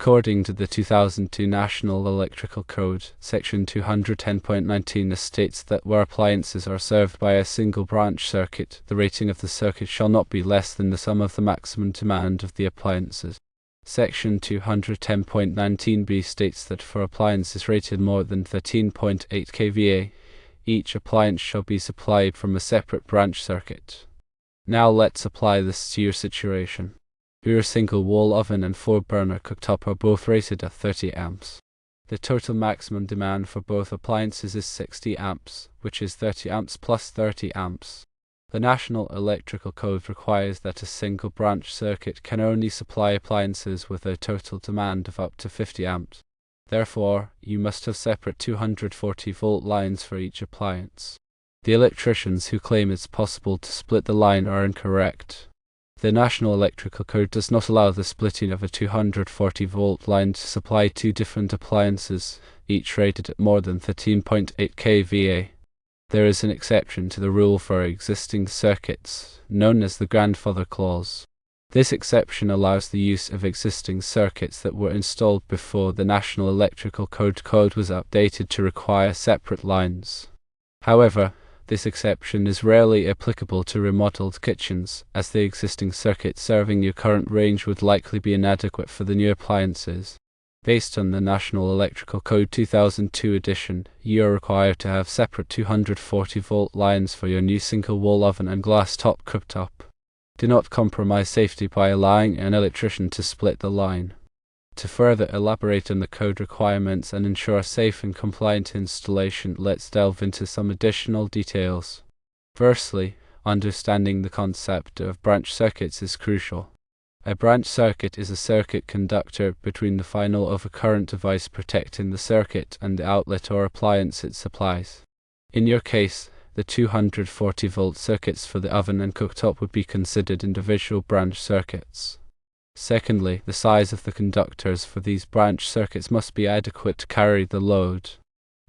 According to the 2002 National Electrical Code, Section 210.19 states that where appliances are served by a single branch circuit, the rating of the circuit shall not be less than the sum of the maximum demand of the appliances. Section 210.19b states that for appliances rated more than 13.8 kVA, each appliance shall be supplied from a separate branch circuit. Now let's apply this to your situation. Your single wall oven and 4-burner cooktop are both rated at 30 amps. The total maximum demand for both appliances is 60 amps, which is 30 amps plus 30 amps. The National Electrical Code requires that a single branch circuit can only supply appliances with a total demand of up to 50 amps. Therefore, you must have separate 240-volt lines for each appliance. The electricians who claim it's possible to split the line are incorrect. The National Electrical Code does not allow the splitting of a 240-volt line to supply two different appliances, each rated at more than 13.8 kVA. There is an exception to the rule for existing circuits, known as the grandfather clause. This exception allows the use of existing circuits that were installed before the National Electrical Code was updated to require separate lines. However, this exception is rarely applicable to remodeled kitchens, as the existing circuit serving your current range would likely be inadequate for the new appliances. Based on the National Electrical Code 2002 edition, you are required to have separate 240-volt lines for your new single-wall oven and glass-top cooktop. Do not compromise safety by allowing an electrician to split the line. To further elaborate on the code requirements and ensure safe and compliant installation, let's delve into some additional details. Firstly, understanding the concept of branch circuits is crucial. A branch circuit is a circuit conductor between the final overcurrent device protecting the circuit and the outlet or appliance it supplies. In your case, the 240-volt circuits for the oven and cooktop would be considered individual branch circuits. Secondly, the size of the conductors for these branch circuits must be adequate to carry the load.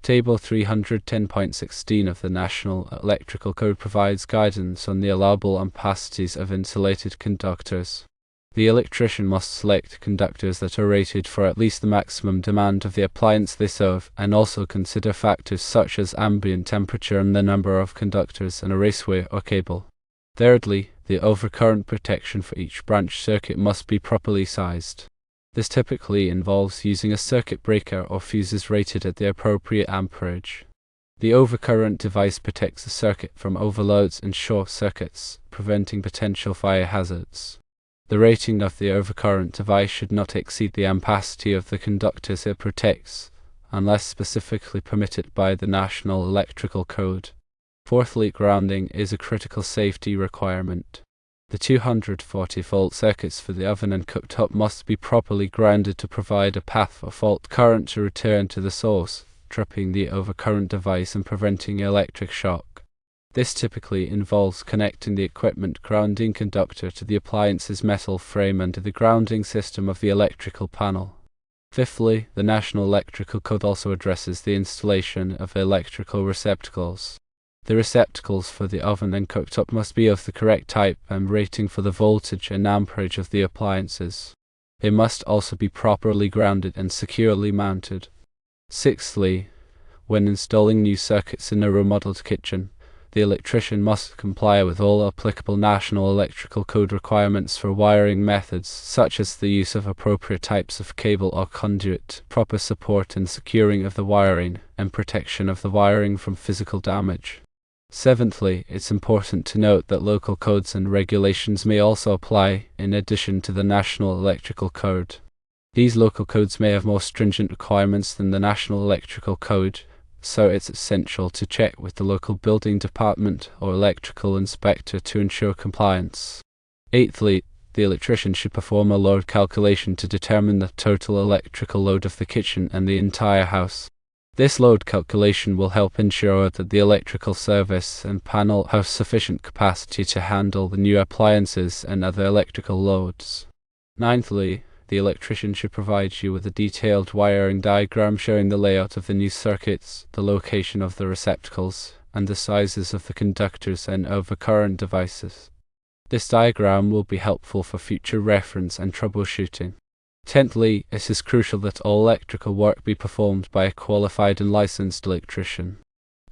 Table 310.16 of the National Electrical Code provides guidance on the allowable ampacities of insulated conductors. The electrician must select conductors that are rated for at least the maximum demand of the appliance they serve, and also consider factors such as ambient temperature and the number of conductors in a raceway or cable. Thirdly, the overcurrent protection for each branch circuit must be properly sized. This typically involves using a circuit breaker or fuses rated at the appropriate amperage. The overcurrent device protects the circuit from overloads and short circuits, preventing potential fire hazards. The rating of the overcurrent device should not exceed the ampacity of the conductors it protects, unless specifically permitted by the National Electrical Code. Fourthly, grounding is a critical safety requirement. The 240-volt circuits for the oven and cooktop must be properly grounded to provide a path for fault current to return to the source, tripping the overcurrent device and preventing electric shock. This typically involves connecting the equipment grounding conductor to the appliance's metal frame and to the grounding system of the electrical panel. Fifthly, the National Electrical Code also addresses the installation of electrical receptacles. The receptacles for the oven and cooktop must be of the correct type and rating for the voltage and amperage of the appliances. They must also be properly grounded and securely mounted. Sixthly, when installing new circuits in a remodeled kitchen, the electrician must comply with all applicable National Electrical Code requirements for wiring methods, such as the use of appropriate types of cable or conduit, proper support and securing of the wiring, and protection of the wiring from physical damage. Seventhly, it's important to note that local codes and regulations may also apply, in addition to the National Electrical Code. These local codes may have more stringent requirements than the National Electrical Code, so it's essential to check with the local building department or electrical inspector to ensure compliance. Eighthly, the electrician should perform a load calculation to determine the total electrical load of the kitchen and the entire house. This load calculation will help ensure that the electrical service and panel have sufficient capacity to handle the new appliances and other electrical loads. Ninthly, the electrician should provide you with a detailed wiring diagram showing the layout of the new circuits, the location of the receptacles, and the sizes of the conductors and overcurrent devices. This diagram will be helpful for future reference and troubleshooting. Tenthly, it is crucial that all electrical work be performed by a qualified and licensed electrician.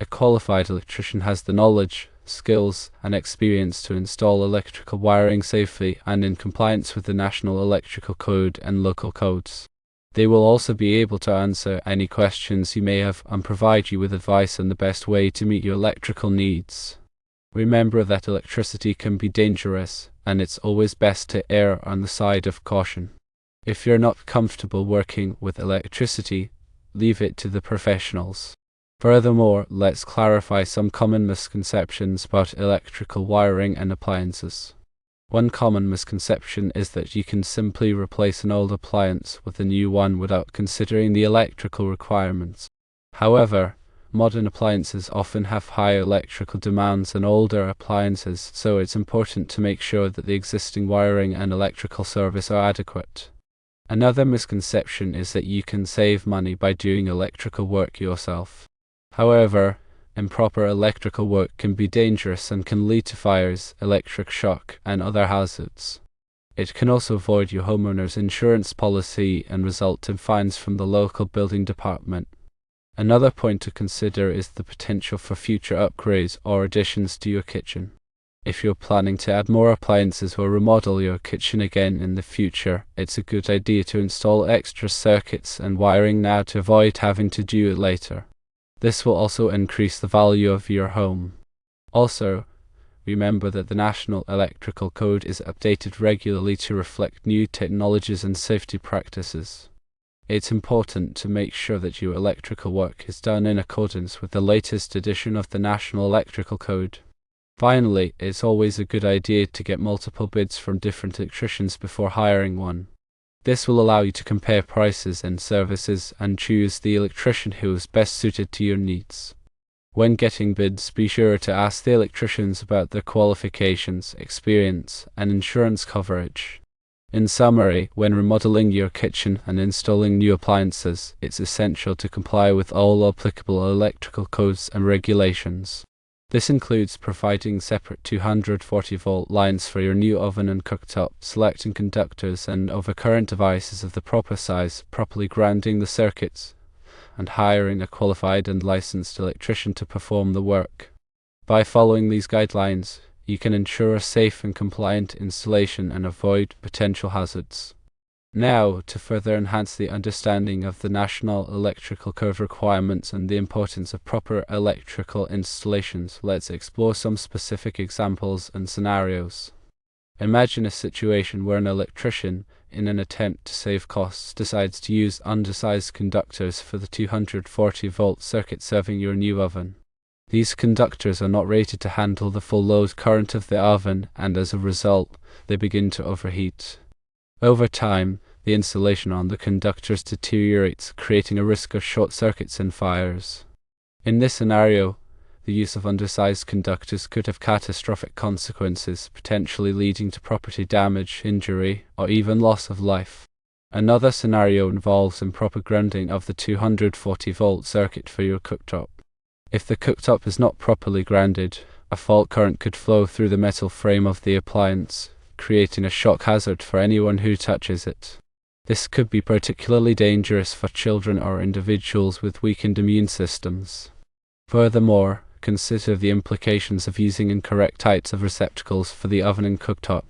A qualified electrician has the knowledge, skills, and experience to install electrical wiring safely and in compliance with the National Electrical Code and local codes. They will also be able to answer any questions you may have and provide you with advice on the best way to meet your electrical needs. Remember that electricity can be dangerous, and it's always best to err on the side of caution. If you're not comfortable working with electricity, leave it to the professionals. Furthermore, let's clarify some common misconceptions about electrical wiring and appliances. One common misconception is that you can simply replace an old appliance with a new one without considering the electrical requirements. However, modern appliances often have higher electrical demands than older appliances, so it's important to make sure that the existing wiring and electrical service are adequate. Another misconception is that you can save money by doing electrical work yourself. However, improper electrical work can be dangerous and can lead to fires, electric shock, and other hazards. It can also void your homeowner's insurance policy and result in fines from the local building department. Another point to consider is the potential for future upgrades or additions to your kitchen. If you're planning to add more appliances or remodel your kitchen again in the future, it's a good idea to install extra circuits and wiring now to avoid having to do it later. This will also increase the value of your home. Also, remember that the National Electrical Code is updated regularly to reflect new technologies and safety practices. It's important to make sure that your electrical work is done in accordance with the latest edition of the National Electrical Code. Finally, it's always a good idea to get multiple bids from different electricians before hiring one. This will allow you to compare prices and services and choose the electrician who is best suited to your needs. When getting bids, be sure to ask the electricians about their qualifications, experience, and insurance coverage. In summary, when remodeling your kitchen and installing new appliances, it's essential to comply with all applicable electrical codes and regulations. This includes providing separate 240-volt lines for your new oven and cooktop, selecting conductors and overcurrent devices of the proper size, properly grounding the circuits, and hiring a qualified and licensed electrician to perform the work. By following these guidelines, you can ensure a safe and compliant installation and avoid potential hazards. Now, to further enhance the understanding of the National Electrical Code requirements and the importance of proper electrical installations, let's explore some specific examples and scenarios. Imagine a situation where an electrician, in an attempt to save costs, decides to use undersized conductors for the 240-volt circuit serving your new oven. These conductors are not rated to handle the full load current of the oven, and as a result, they begin to overheat. Over time, the insulation on the conductors deteriorates, creating a risk of short circuits and fires. In this scenario, the use of undersized conductors could have catastrophic consequences, potentially leading to property damage, injury, or even loss of life. Another scenario involves improper grounding of the 240-volt circuit for your cooktop. If the cooktop is not properly grounded, a fault current could flow through the metal frame of the appliance, creating a shock hazard for anyone who touches it. This could be particularly dangerous for children or individuals with weakened immune systems. Furthermore, consider the implications of using incorrect types of receptacles for the oven and cooktop.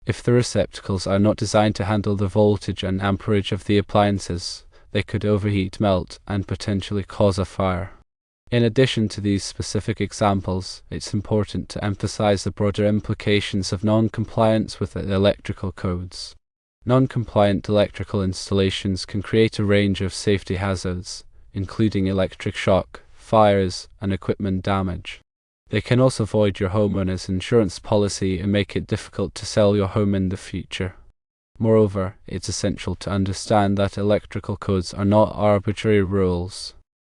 If the receptacles are not designed to handle the voltage and amperage of the appliances, they could overheat, melt, and potentially cause a fire. In addition to these specific examples, it's important to emphasize the broader implications of non-compliance with the electrical codes. Non-compliant electrical installations can create a range of safety hazards, including electric shock, fires, and equipment damage. They can also void your homeowner's insurance policy and make it difficult to sell your home in the future. Moreover, it's essential to understand that electrical codes are not arbitrary rules.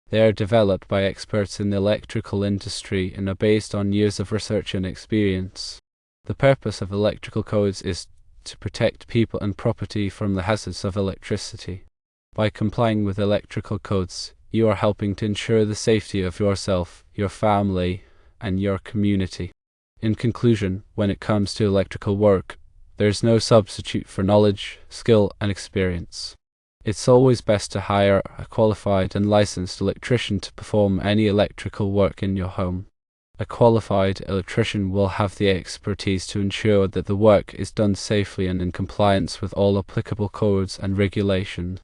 They are developed by experts in the electrical industry and are based on years of research and experience. The purpose of electrical codes is to protect people and property from the hazards of electricity. By complying with electrical codes, you are helping to ensure the safety of yourself, your family, and your community. In conclusion, when it comes to electrical work, There is no substitute for knowledge, skill, and experience. It's always best to hire a qualified and licensed electrician to perform any electrical work in your home. A qualified electrician will have the expertise to ensure that the work is done safely and in compliance with all applicable codes and regulations.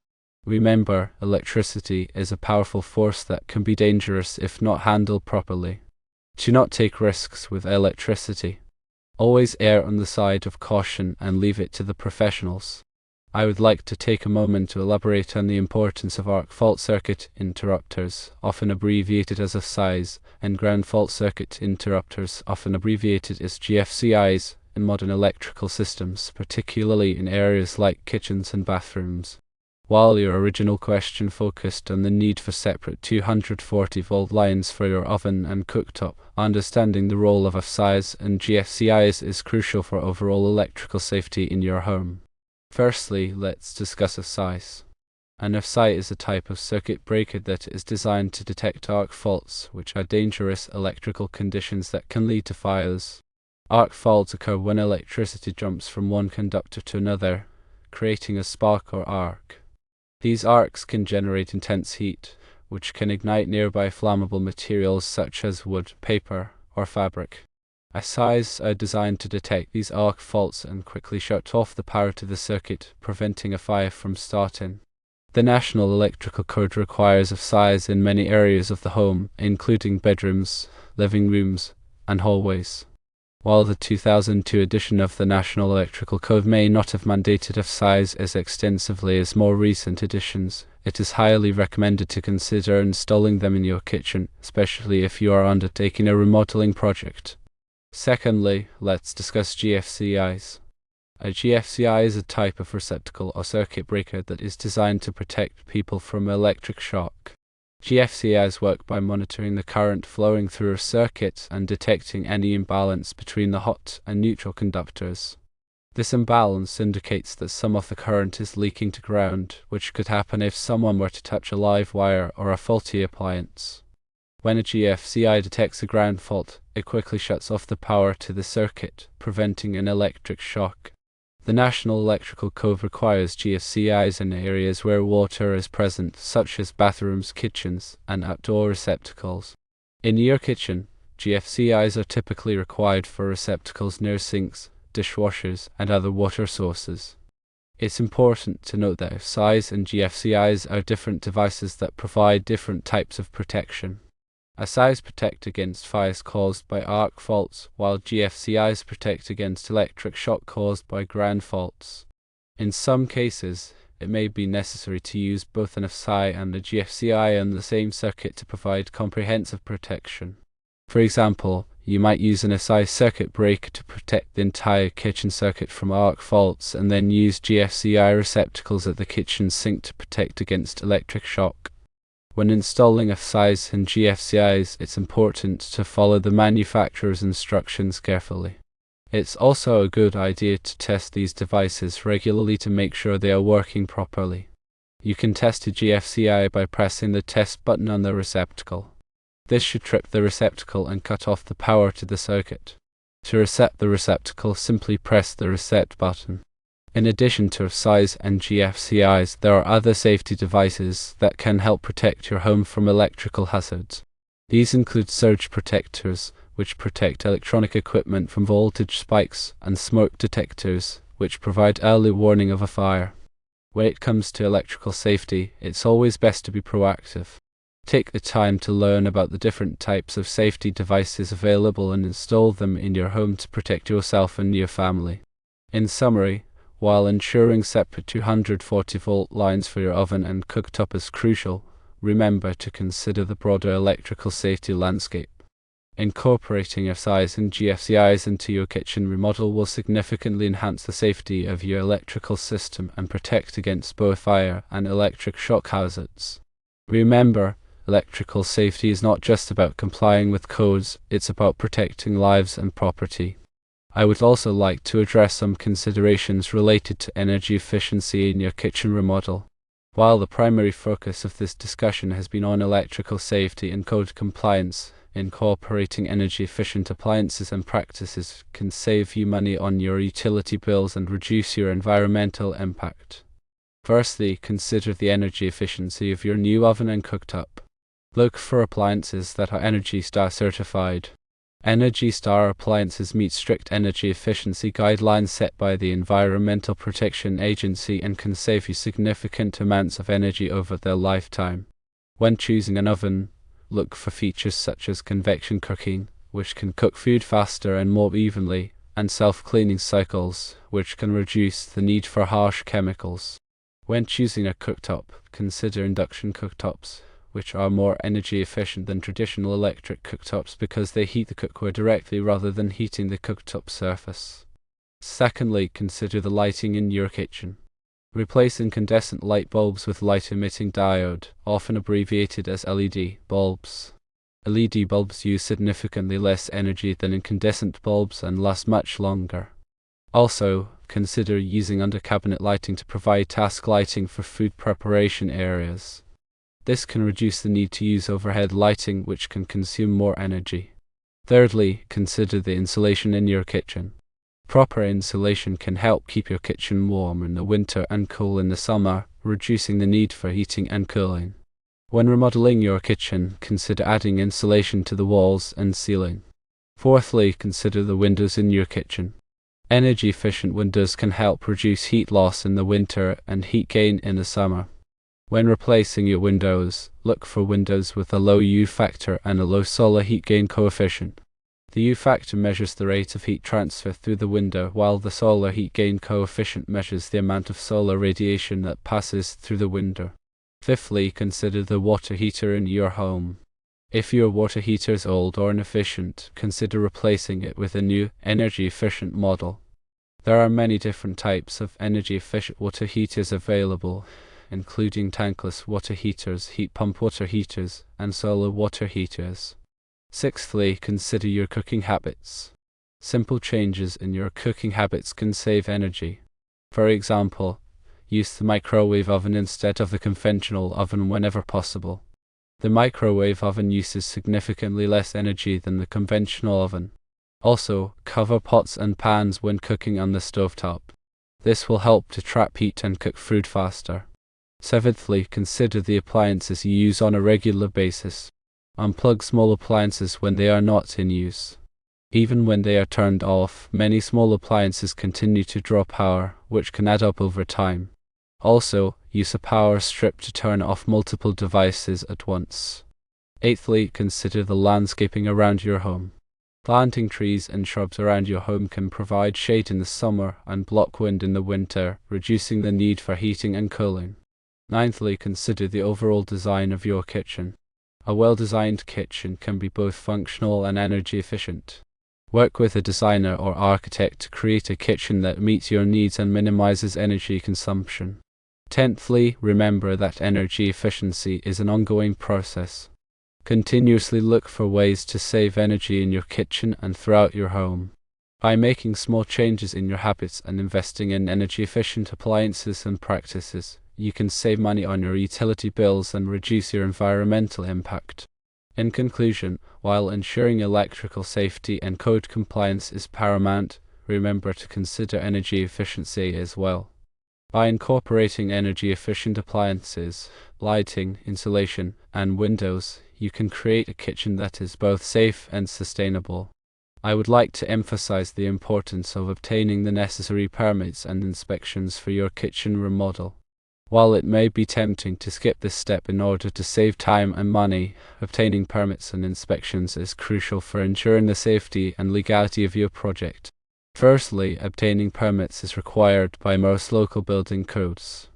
Remember, electricity is a powerful force that can be dangerous if not handled properly. Do not take risks with electricity. Always err on the side of caution and leave it to the professionals. I would like to take a moment to elaborate on the importance of arc fault circuit interrupters, often abbreviated as AFSIs, and ground fault circuit interrupters, often abbreviated as GFCIs, in modern electrical systems, particularly in areas like kitchens and bathrooms. While your original question focused on the need for separate 240-volt lines for your oven and cooktop, understanding the role of AFSIs and GFCIs is crucial for overall electrical safety in your home. Firstly, let's discuss AFSIs. An AFSI is a type of circuit breaker that is designed to detect arc faults, which are dangerous electrical conditions that can lead to fires. Arc faults occur when electricity jumps from one conductor to another, creating a spark or arc. These arcs can generate intense heat, which can ignite nearby flammable materials such as wood, paper, or fabric. AFSIs are designed to detect these arc faults and quickly shut off the power to the circuit, preventing a fire from starting. The National Electrical Code requires AFSIs in many areas of the home, including bedrooms, living rooms, and hallways. While the 2002 edition of the National Electrical Code may not have mandated AFSIs as extensively as more recent editions, it is highly recommended to consider installing them in your kitchen, especially if you are undertaking a remodeling project. Secondly, let's discuss GFCIs. A GFCI is a type of receptacle or circuit breaker that is designed to protect people from electric shock. GFCIs work by monitoring the current flowing through a circuit and detecting any imbalance between the hot and neutral conductors. This imbalance indicates that some of the current is leaking to ground, which could happen if someone were to touch a live wire or a faulty appliance. When a GFCI detects a ground fault, it quickly shuts off the power to the circuit, preventing an electric shock. The National Electrical Code requires GFCIs in areas where water is present, such as bathrooms, kitchens, and outdoor receptacles. In your kitchen, GFCIs are typically required for receptacles near sinks, dishwashers, and other water sources. It's important to note that AFSIs and GFCIs are different devices that provide different types of protection. AFSIs protect against fires caused by arc faults, while GFCIs protect against electric shock caused by ground faults. In some cases, it may be necessary to use both an AFSI and a GFCI on the same circuit to provide comprehensive protection. For example, you might use an AFSI circuit breaker to protect the entire kitchen circuit from arc faults and then use GFCI receptacles at the kitchen sink to protect against electric shock. When installing AFSIs and GFCIs, it's important to follow the manufacturer's instructions carefully. It's also a good idea to test these devices regularly to make sure they are working properly. You can test a GFCI by pressing the test button on the receptacle. This should trip the receptacle and cut off the power to the circuit. To reset the receptacle, simply press the reset button. In addition to AFSIs and GFCIs, there are other safety devices that can help protect your home from electrical hazards. These include surge protectors, which protect electronic equipment from voltage spikes, and smoke detectors, which provide early warning of a fire. When it comes to electrical safety, it's always best to be proactive. Take the time to learn about the different types of safety devices available and install them in your home to protect yourself and your family. In summary, while ensuring separate 240-volt lines for your oven and cooktop is crucial, remember to consider the broader electrical safety landscape. Incorporating AFSIs and GFCIs into your kitchen remodel will significantly enhance the safety of your electrical system and protect against both fire and electric shock hazards. Remember, electrical safety is not just about complying with codes, it's about protecting lives and property. I would also like to address some considerations related to energy efficiency in your kitchen remodel. While the primary focus of this discussion has been on electrical safety and code compliance, Incorporating energy-efficient appliances and practices can save you money on your utility bills and reduce your environmental impact. Firstly, consider the energy efficiency of your new oven and cooktop. Look for appliances that are ENERGY STAR certified. ENERGY STAR appliances meet strict energy efficiency guidelines set by the Environmental Protection Agency and can save you significant amounts of energy over their lifetime. When choosing an oven, look for features such as convection cooking, which can cook food faster and more evenly, and self-cleaning cycles, which can reduce the need for harsh chemicals. When choosing a cooktop, consider induction cooktops, which are more energy efficient than traditional electric cooktops because they heat the cookware directly rather than heating the cooktop surface. Secondly, consider the lighting in your kitchen. Replace incandescent light bulbs with light-emitting diode, often abbreviated as LED bulbs. LED bulbs use significantly less energy than incandescent bulbs and last much longer. Also, consider using under-cabinet lighting to provide task lighting for food preparation areas. This can reduce the need to use overhead lighting, which can consume more energy. Thirdly, consider the insulation in your kitchen. Proper insulation can help keep your kitchen warm in the winter and cool in the summer, reducing the need for heating and cooling. When remodeling your kitchen, consider adding insulation to the walls and ceiling. Fourthly, consider the windows in your kitchen. Energy-efficient windows can help reduce heat loss in the winter and heat gain in the summer. When replacing your windows, look for windows with a low U factor and a low solar heat gain coefficient. The U factor measures the rate of heat transfer through the window, while the solar heat gain coefficient measures the amount of solar radiation that passes through the window. Fifthly, consider the water heater in your home. If your water heater is old or inefficient, consider replacing it with a new, energy-efficient model. There are many different types of energy-efficient water heaters available, including tankless water heaters, heat pump water heaters, and solar water heaters. Sixthly, consider your cooking habits. Simple changes in your cooking habits can save energy. For example, use the microwave oven instead of the conventional oven whenever possible. The microwave oven uses significantly less energy than the conventional oven. Also, cover pots and pans when cooking on the stovetop. This will help to trap heat and cook food faster. Seventhly, consider the appliances you use on a regular basis. Unplug small appliances when they are not in use. Even when they are turned off, many small appliances continue to draw power, which can add up over time. Also, use a power strip to turn off multiple devices at once. Eighthly, consider the landscaping around your home. Planting trees and shrubs around your home can provide shade in the summer and block wind in the winter, reducing the need for heating and cooling. Ninthly, consider the overall design of your kitchen. A well-designed kitchen can be both functional and energy efficient. Work with a designer or architect to create a kitchen that meets your needs and minimizes energy consumption. Tenthly, remember that energy efficiency is an ongoing process. Continuously look for ways to save energy in your kitchen and throughout your home. By making small changes in your habits and investing in energy-efficient appliances and practices, you can save money on your utility bills and reduce your environmental impact. In conclusion, while ensuring electrical safety and code compliance is paramount, remember to consider energy efficiency as well. By incorporating energy-efficient appliances, lighting, insulation, and windows, you can create a kitchen that is both safe and sustainable. I would like to emphasize the importance of obtaining the necessary permits and inspections for your kitchen remodel. While it may be tempting to skip this step in order to save time and money, obtaining permits and inspections is crucial for ensuring the safety and legality of your project. Firstly, obtaining permits is required by most local building codes.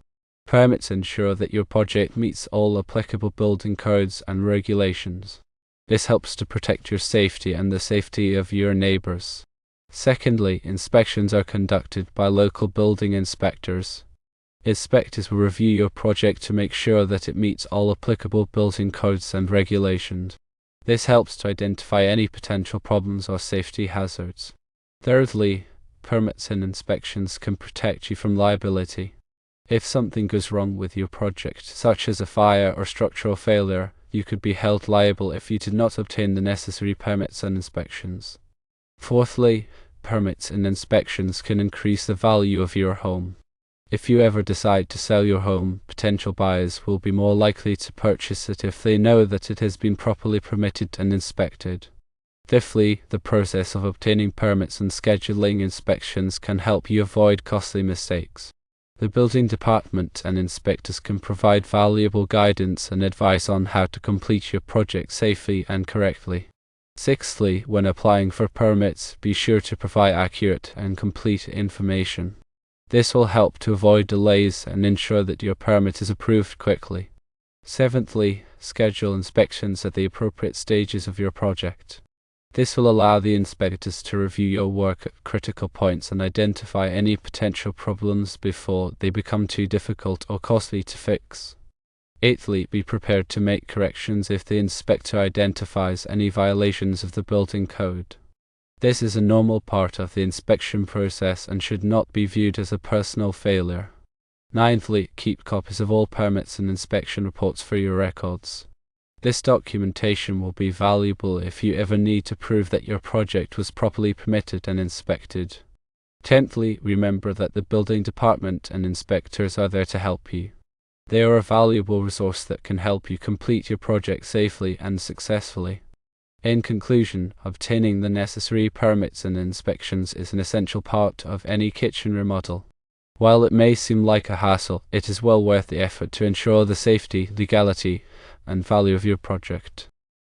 Permits ensure that your project meets all applicable building codes and regulations. This helps to protect your safety and the safety of your neighbors. Secondly, inspections are conducted by local building inspectors. Inspectors will review your project to make sure that it meets all applicable building codes and regulations. This helps to identify any potential problems or safety hazards. Thirdly, permits and inspections can protect you from liability. If something goes wrong with your project, such as a fire or structural failure, you could be held liable if you did not obtain the necessary permits and inspections. Fourthly, permits and inspections can increase the value of your home. If you ever decide to sell your home, potential buyers will be more likely to purchase it if they know that it has been properly permitted and inspected. Fifthly, the process of obtaining permits and scheduling inspections can help you avoid costly mistakes. The building department and inspectors can provide valuable guidance and advice on how to complete your project safely and correctly. Sixthly, when applying for permits, be sure to provide accurate and complete information. This will help to avoid delays and ensure that your permit is approved quickly. Seventhly, schedule inspections at the appropriate stages of your project. This will allow the inspectors to review your work at critical points and identify any potential problems before they become too difficult or costly to fix. Eighthly, be prepared to make corrections if the inspector identifies any violations of the building code. This is a normal part of the inspection process and should not be viewed as a personal failure. Ninthly, keep copies of all permits and inspection reports for your records. This documentation will be valuable if you ever need to prove that your project was properly permitted and inspected. Tenthly, remember that the building department and inspectors are there to help you. They are a valuable resource that can help you complete your project safely and successfully. In conclusion, obtaining the necessary permits and inspections is an essential part of any kitchen remodel. While it may seem like a hassle, it is well worth the effort to ensure the safety, legality, and value of your project.